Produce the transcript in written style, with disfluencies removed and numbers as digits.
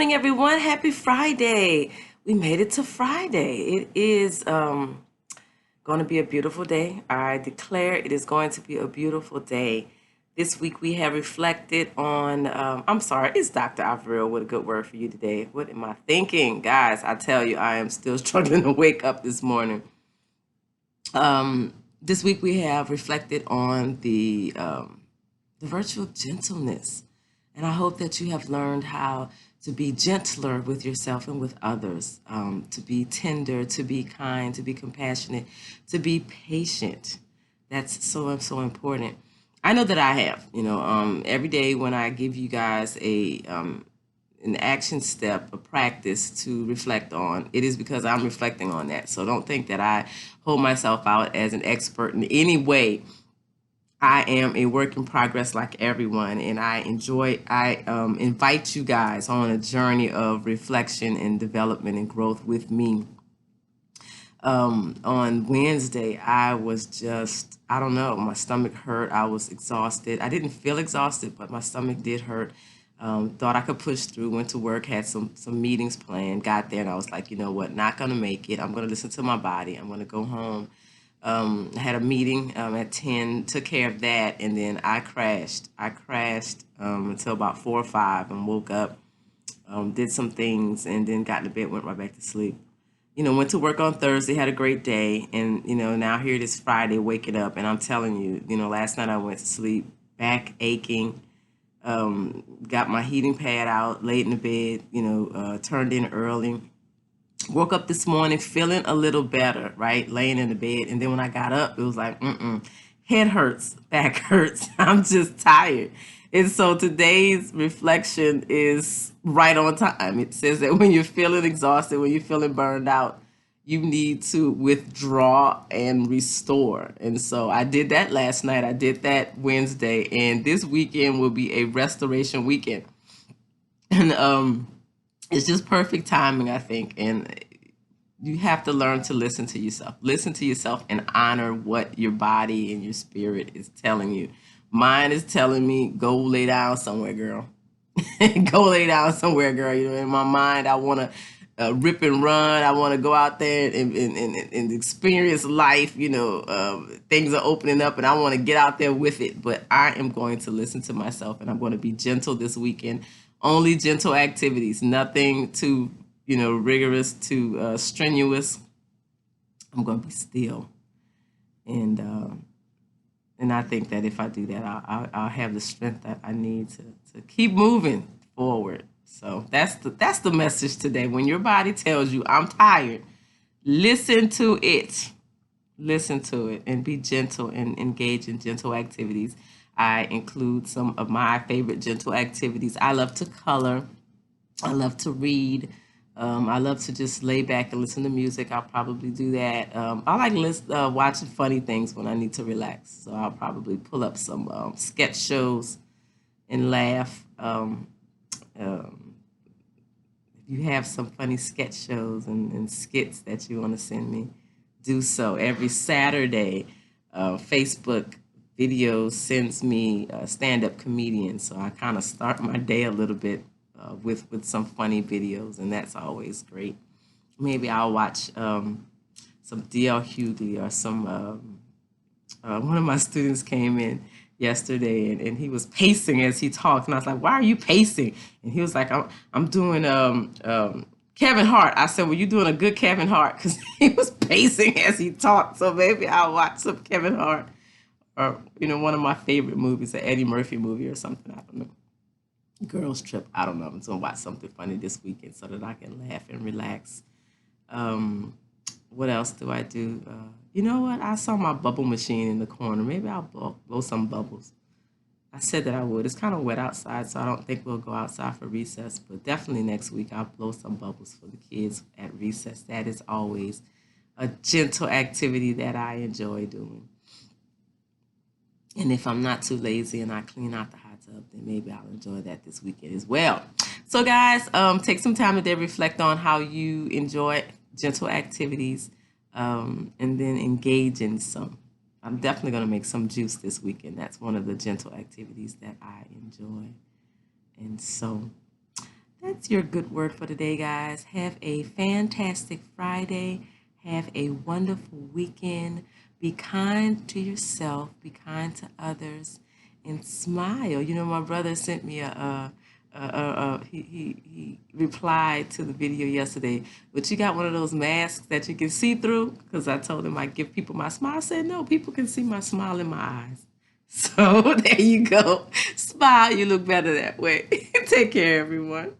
morning, everyone. Happy Friday. We made it to Friday. It is going to be a beautiful day. I declare it is going to be a beautiful day. This week we have reflected on, I'm sorry, it's Dr. Avril with a good word for you today. What am I thinking? Guys, I tell you, I am still struggling to wake up this morning. This week we have reflected on the virtual gentleness. And I hope that you have learned how to be gentler with yourself and with others, to be tender, to be kind, to be compassionate, to be patient. That's so important. I know that I have, every day when I give you guys an action step, a practice to reflect on, it is because I'm reflecting on that. So don't think that I hold myself out as an expert in any way. I am a work in progress like everyone, and I invite you guys on a journey of reflection and development and growth with me. On Wednesday, I was just, I don't know, my stomach hurt. I was exhausted. I didn't feel exhausted, but my stomach did hurt. Thought I could push through, went to work, had some meetings planned, got there, and I was like, you know what, not gonna make it. I'm gonna listen to my body. I'm gonna go home. I had a meeting at 10, took care of that, and then I crashed. I crashed until about 4 or 5 and woke up, did some things, and then got to bed, went right back to sleep. Went to work on Thursday, had a great day, and, now here it is Friday, waking up, and I'm telling you, last night I went to sleep, back aching, got my heating pad out, laid in the bed, turned in early. Woke up this morning feeling a little better, right? Laying in the bed. And then when I got up, it was like, head hurts, back hurts. I'm just tired. And so today's reflection is right on time. It says that when you're feeling exhausted, when you're feeling burned out, you need to withdraw and restore. And so I did that last night. I did that Wednesday. And this weekend will be a restoration weekend. And it's just perfect timing, I think. And you have to learn to listen to yourself. Listen to yourself and honor what your body and your spirit is telling you. Mine is telling me, go lay down somewhere, girl. Go lay down somewhere, girl. In my mind, I want to rip and run. I want to go out there and experience life. Things are opening up and I want to get out there with it. But I am going to listen to myself and I'm going to be gentle this weekend. Only gentle activities, nothing too, rigorous, too strenuous. I'm going to be still. And I think that if I do that, I'll have the strength that I need to keep moving forward. So that's the message today. When your body tells you, I'm tired, listen to it. Listen to it and be gentle and engage in gentle activities. I include some of my favorite gentle activities. I love to color. I love to read. I love to just lay back and listen to music. I'll probably do that. I like watching funny things when I need to relax. So I'll probably pull up some sketch shows and laugh. If you have some funny sketch shows and skits that you want to send me, do so. Every Saturday, Facebook videos sends me stand-up comedians. So I kind of start my day a little bit with some funny videos, and that's always great. Maybe I'll watch some D.L. Hughley or some. One of my students came in yesterday, and he was pacing as he talked, and I was like, "Why are you pacing?" And he was like, "I'm doing Kevin Hart." I said, "Well, you're doing a good Kevin Hart," because he was pacing as he talked. So maybe I'll watch some Kevin Hart, or one of my favorite movies, an Eddie Murphy movie or something. I don't know. Girls Trip. I don't know. I'm gonna watch something funny this weekend so that I can laugh and relax. Um, what else do I do? You know what? I saw my bubble machine in the corner. Maybe I'll blow some bubbles. I said that I would. It's kind of wet outside, so I don't think we'll go outside for recess. But definitely next week I'll blow some bubbles for the kids at recess. That is always a gentle activity that I enjoy doing. And if I'm not too lazy and I clean out the hot tub, then maybe I'll enjoy that this weekend as well. So, guys, take some time today, reflect on how you enjoy gentle activities, and then engage in some. I'm definitely going to make some juice this weekend. That's one of the gentle activities that I enjoy. And so That's your good word for today, guys. Have a fantastic Friday. Have a wonderful weekend. Be kind to yourself, be kind to others, and smile. You know, my brother sent me he replied to the video yesterday, but you got one of those masks that you can see through? Because I told him I'd give people my smile. I said, no, people can see my smile in my eyes. So there you go. Smile, you look better that way. Take care, everyone.